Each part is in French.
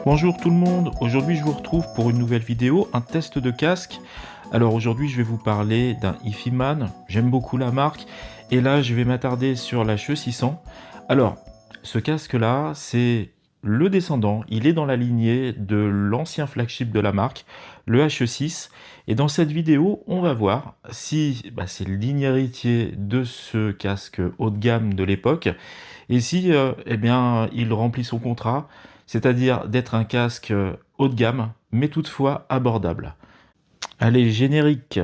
Bonjour tout le monde, aujourd'hui je vous retrouve pour une nouvelle vidéo, un test de casque. Alors aujourd'hui je vais vous parler d'un Ifiman, j'aime beaucoup la marque, et là je vais m'attarder sur la HE 600. Alors, ce casque là, c'est le descendant, il est dans la lignée de l'ancien flagship de la marque, le HE6, et dans cette vidéo on va voir si c'est le digne héritier de ce casque haut de gamme de l'époque, et si il remplit son contrat, c'est-à-dire d'être un casque haut de gamme, mais toutefois abordable. Allez, générique.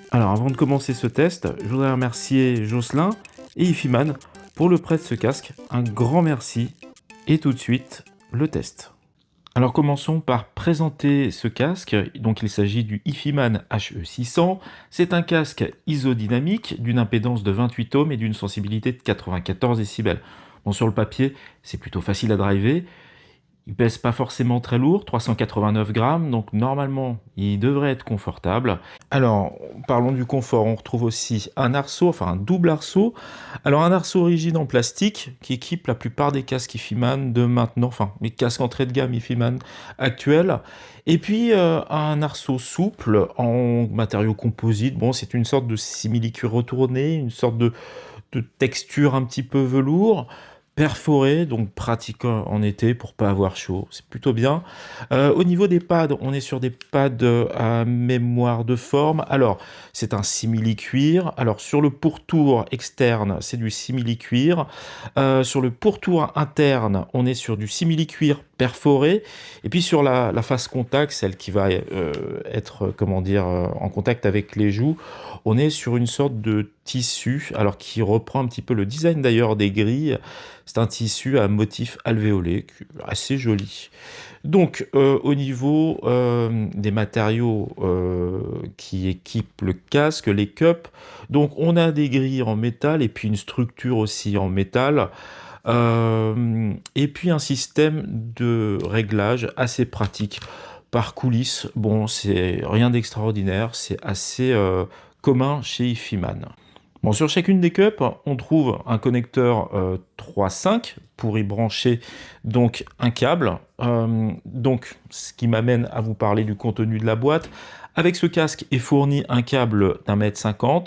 Alors avant de commencer ce test, je voudrais remercier Jocelyn et Ifiman pour le prêt de ce casque. Un grand merci. Et tout de suite, le test. Alors commençons par présenter ce casque. Donc il s'agit du Ifiman HE600. C'est un casque isodynamique d'une impédance de 28 ohms et d'une sensibilité de 94 décibels. Bon, sur le papier, c'est plutôt facile à driver. Il pèse pas forcément très lourd, 389 grammes, donc normalement il devrait être confortable. Alors, parlons du confort, on retrouve aussi un arceau, enfin un double arceau. Alors un arceau rigide en plastique qui équipe la plupart des casques Ifiman de maintenant, enfin les casques entrée de gamme Ifiman actuels. Et puis un arceau souple en matériaux composites, bon c'est une sorte de simili-cuir retourné, une sorte de texture un petit peu velours, perforé, donc pratique en été pour pas avoir chaud, c'est plutôt bien. Au niveau des pads, on est sur des pads à mémoire de forme. Alors, c'est un simili-cuir. Alors, sur le pourtour externe, c'est du simili-cuir. Sur le pourtour interne, on est sur du simili-cuir perforé. Et puis sur la face contact, celle qui va être, comment dire, en contact avec les joues, on est sur une sorte de tissu, alors qui reprend un petit peu le design d'ailleurs des grilles. C'est un tissu à motif alvéolé, assez joli. Donc, au niveau des matériaux qui équipent le casque, les cups, donc on a des grilles en métal et puis une structure aussi en métal. Et puis un système de réglage assez pratique par coulisse. Bon, c'est rien d'extraordinaire, c'est assez commun chez Ifiman. Bon, sur chacune des cups, on trouve un connecteur 3.5 pour y brancher donc un câble. Donc, ce qui m'amène à vous parler du contenu de la boîte. Avec ce casque est fourni un câble d'1,50 m,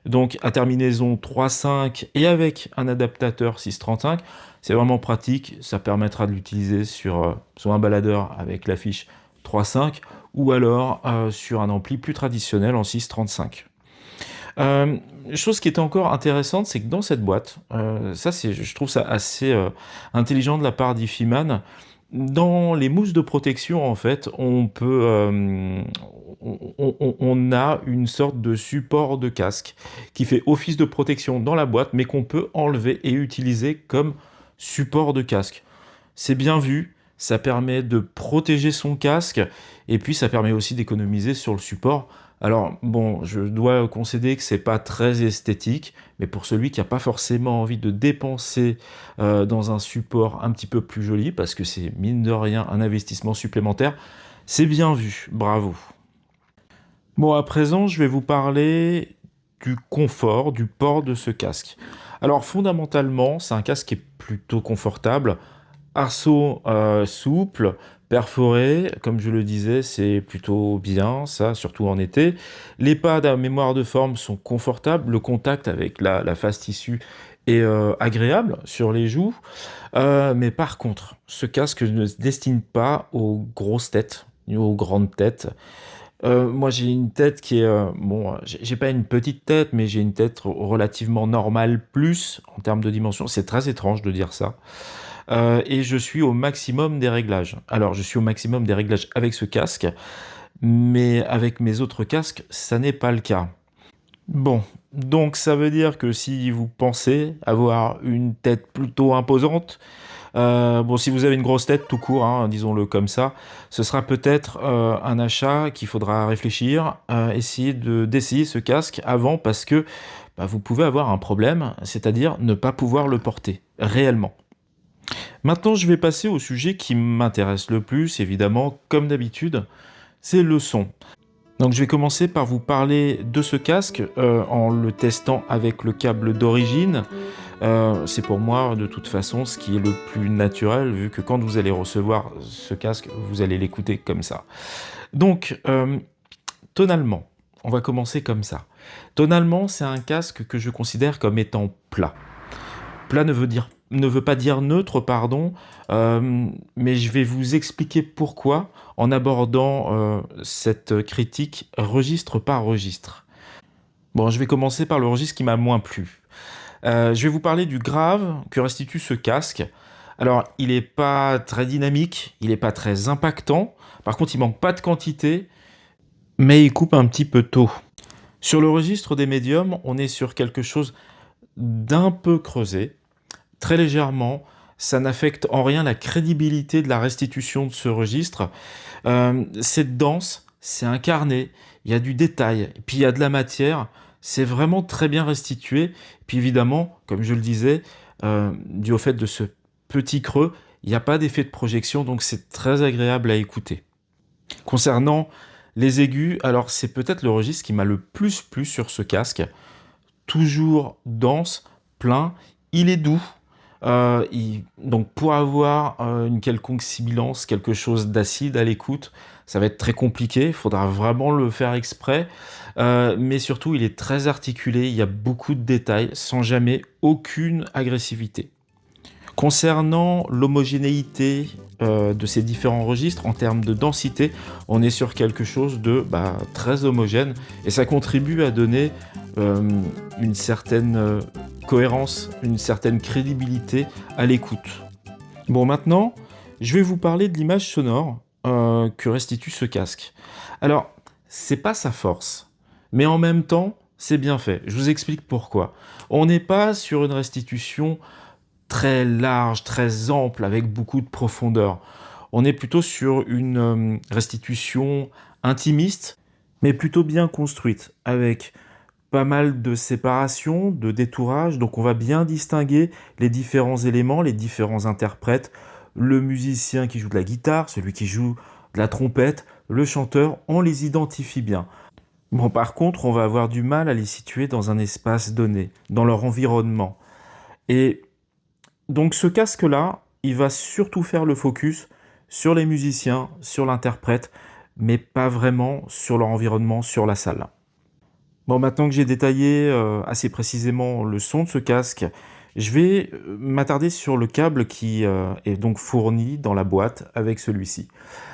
donc à terminaison 3.5 et avec un adaptateur 635. C'est vraiment pratique, ça permettra de l'utiliser sur un baladeur avec la fiche 3.5 ou alors sur un ampli plus traditionnel en 635. Chose qui est encore intéressante, c'est que dans cette boîte, je trouve ça assez intelligent de la part d'Ifiman. Dans les mousses de protection, en fait, on a une sorte de support de casque qui fait office de protection dans la boîte, mais qu'on peut enlever et utiliser comme support de casque. C'est bien vu, ça permet de protéger son casque, et puis ça permet aussi d'économiser sur le support. Alors bon, je dois concéder que c'est pas très esthétique, mais pour celui qui n'a pas forcément envie de dépenser dans un support un petit peu plus joli, parce que c'est mine de rien un investissement supplémentaire, c'est bien vu, bravo. Bon, à présent, je vais vous parler du confort, du port de ce casque. Alors fondamentalement, c'est un casque qui est plutôt confortable, arceau souple, perforé, comme je le disais, c'est plutôt bien, ça, surtout en été. Les pads à mémoire de forme sont confortables, le contact avec la face tissu est agréable sur les joues. Mais par contre, ce casque ne se destine pas aux grosses têtes, ni aux grandes têtes. Moi, j'ai une tête qui est, bon, j'ai pas une petite tête, mais j'ai une tête relativement normale plus, en termes de dimension. C'est très étrange de dire ça. Et je suis au maximum des réglages. Alors, je suis au maximum des réglages avec ce casque, mais avec mes autres casques, ça n'est pas le cas. Bon, donc ça veut dire que si vous pensez avoir une tête plutôt imposante, Bon, si vous avez une grosse tête tout court, hein, disons-le comme ça, ce sera peut-être un achat qu'il faudra réfléchir, d'essayer ce casque avant parce que bah, vous pouvez avoir un problème, c'est-à-dire ne pas pouvoir le porter réellement. Maintenant, je vais passer au sujet qui m'intéresse le plus, évidemment, comme d'habitude, c'est le son. Donc je vais commencer par vous parler de ce casque en le testant avec le câble d'origine. C'est pour moi de toute façon ce qui est le plus naturel vu que quand vous allez recevoir ce casque, vous allez l'écouter comme ça. Donc tonalement, on va commencer comme ça. Tonalement, c'est un casque que je considère comme étant plat. Plat ne veut pas dire neutre, pardon, mais je vais vous expliquer pourquoi en abordant cette critique registre par registre. Bon, je vais commencer par le registre qui m'a le moins plu. Je vais vous parler du grave que restitue ce casque. Alors, il n'est pas très dynamique, il n'est pas très impactant, par contre, il manque pas de quantité, mais il coupe un petit peu tôt. Sur le registre des médiums, on est sur quelque chose d'un peu creusé, très légèrement. Ça n'affecte en rien la crédibilité de la restitution de ce registre. C'est dense, c'est incarné, il y a du détail, et puis il y a de la matière. C'est vraiment très bien restitué. Puis évidemment, comme je le disais, dû au fait de ce petit creux, il n'y a pas d'effet de projection, donc c'est très agréable à écouter. Concernant les aigus, alors c'est peut-être le registre qui m'a le plus plu sur ce casque. Toujours dense, plein, il est doux. Donc pour avoir une quelconque sibilance, quelque chose d'acide à l'écoute, ça va être très compliqué, il faudra vraiment le faire exprès. Mais surtout, il est très articulé, il y a beaucoup de détails, sans jamais aucune agressivité. Concernant l'homogénéité de ces différents registres, en termes de densité, on est sur quelque chose de très homogène, et ça contribue à donner une certaine cohérence, une certaine crédibilité à l'écoute. Bon, maintenant, je vais vous parler de l'image sonore que restitue ce casque. Alors, c'est pas sa force, mais en même temps, c'est bien fait. Je vous explique pourquoi. On n'est pas sur une restitution très large, très ample, avec beaucoup de profondeur. On est plutôt sur une restitution intimiste, mais plutôt bien construite, avec pas mal de séparation, de détourage, donc on va bien distinguer les différents éléments, les différents interprètes, le musicien qui joue de la guitare, celui qui joue de la trompette, le chanteur, on les identifie bien. Bon, par contre, on va avoir du mal à les situer dans un espace donné, dans leur environnement. Et donc ce casque-là, il va surtout faire le focus sur les musiciens, sur l'interprète, mais pas vraiment sur leur environnement, sur la salle. Bon, maintenant que j'ai détaillé assez précisément le son de ce casque, je vais m'attarder sur le câble qui est donc fourni dans la boîte avec celui-ci.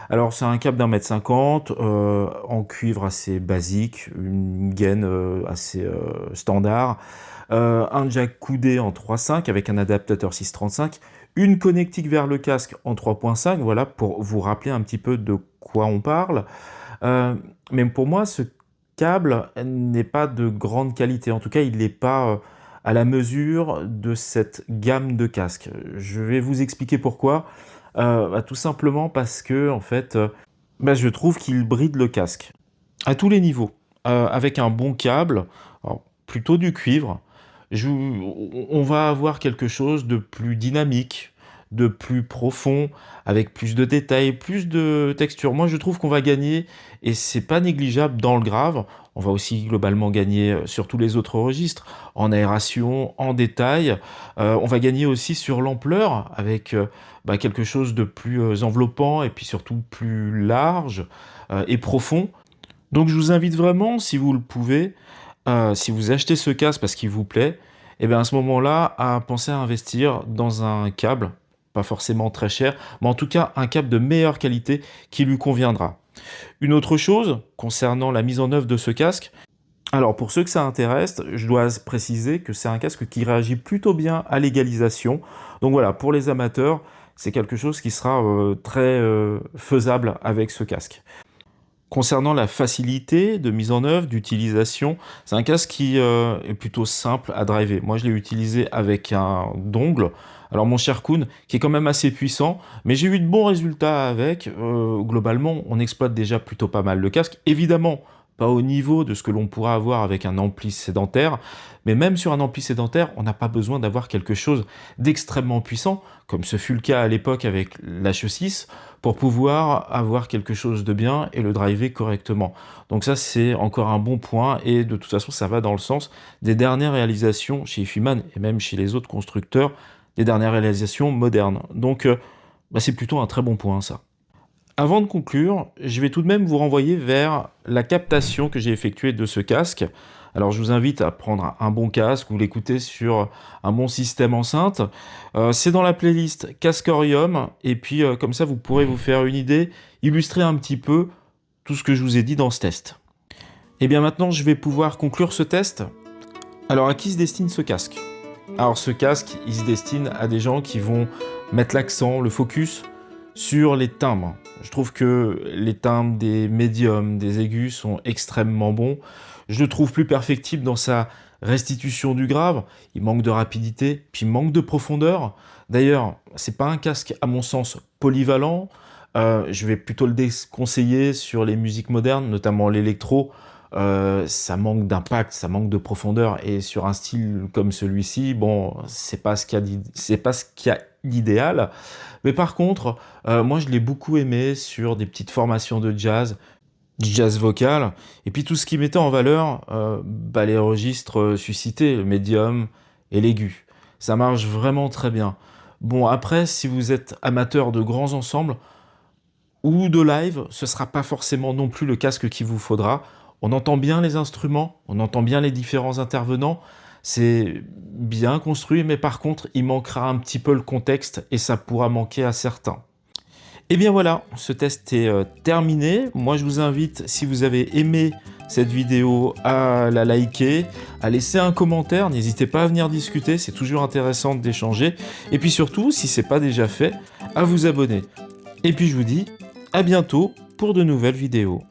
Alors c'est un câble d'1,50 m en cuivre assez basique, une gaine assez standard, un jack coudé en 3.5 avec un adaptateur 635, une connectique vers le casque en 3.5, voilà, pour vous rappeler un petit peu de quoi on parle. Mais pour moi, ce câble n'est pas de grande qualité. En tout cas, il n'est pas à la mesure de cette gamme de casques. Je vais vous expliquer pourquoi. Tout simplement parce que, en fait, je trouve qu'il bride le casque à tous les niveaux. Avec un bon câble, alors, plutôt du cuivre, on va avoir quelque chose de plus dynamique, de plus profond, avec plus de détails, plus de texture. Moi, je trouve qu'on va gagner, et c'est pas négligeable dans le grave. On va aussi globalement gagner sur tous les autres registres, en aération, en détail. On va gagner aussi sur l'ampleur, avec quelque chose de plus enveloppant, et puis surtout plus large et profond. Donc je vous invite vraiment, si vous le pouvez, si vous achetez ce casque parce qu'il vous plaît, et bien à ce moment-là, à penser à investir dans un câble, pas forcément très cher, mais en tout cas un câble de meilleure qualité qui lui conviendra. Une autre chose concernant la mise en œuvre de ce casque, alors pour ceux que ça intéresse, je dois préciser que c'est un casque qui réagit plutôt bien à l'égalisation. Donc voilà, pour les amateurs, c'est quelque chose qui sera très faisable avec ce casque. Concernant la facilité de mise en œuvre, d'utilisation, c'est un casque qui est plutôt simple à driver. Moi, je l'ai utilisé avec un dongle, Alors mon cher Kun, qui est quand même assez puissant, mais j'ai eu de bons résultats avec. Globalement, on exploite déjà plutôt pas mal le casque. Évidemment, pas au niveau de ce que l'on pourra avoir avec un ampli sédentaire, mais même sur un ampli sédentaire, on n'a pas besoin d'avoir quelque chose d'extrêmement puissant, comme ce fut le cas à l'époque avec l'H6, pour pouvoir avoir quelque chose de bien et le driver correctement. Donc ça, c'est encore un bon point, et de toute façon, ça va dans le sens des dernières réalisations chez Ifiman, et même chez les autres constructeurs, des dernières réalisations modernes. Donc c'est plutôt un très bon point, ça. Avant de conclure, je vais tout de même vous renvoyer vers la captation que j'ai effectuée de ce casque. Alors je vous invite à prendre un bon casque ou l'écouter sur un bon système enceinte. C'est dans la playlist Casquorium, et puis comme ça vous pourrez vous faire une idée, illustrer un petit peu tout ce que je vous ai dit dans ce test. Et bien maintenant je vais pouvoir conclure ce test. Alors à qui se destine ce casque? Alors ce casque, il se destine à des gens qui vont mettre l'accent, le focus sur les timbres. Je trouve que les timbres des médiums, des aigus sont extrêmement bons. Je le trouve plus perfectible dans sa restitution du grave. Il manque de rapidité, puis il manque de profondeur. D'ailleurs, c'est pas un casque, à mon sens, polyvalent. Je vais plutôt le déconseiller sur les musiques modernes, notamment l'électro. Ça manque d'impact, ça manque de profondeur, et sur un style comme celui-ci, bon, c'est pas ce qu'il y a d'idéal. Mais par contre, moi je l'ai beaucoup aimé sur des petites formations de jazz, du jazz vocal, et puis tout ce qui mettait en valeur les registres suscités, le médium et l'aigu. Ça marche vraiment très bien. Bon, après, si vous êtes amateur de grands ensembles ou de live, ce sera pas forcément non plus le casque qu'il vous faudra. On entend bien les instruments, on entend bien les différents intervenants, c'est bien construit, mais par contre, il manquera un petit peu le contexte et ça pourra manquer à certains. Et bien voilà, ce test est terminé. Moi, je vous invite, si vous avez aimé cette vidéo, à la liker, à laisser un commentaire. N'hésitez pas à venir discuter, c'est toujours intéressant d'échanger. Et puis surtout, si ce n'est pas déjà fait, à vous abonner. Et puis je vous dis à bientôt pour de nouvelles vidéos.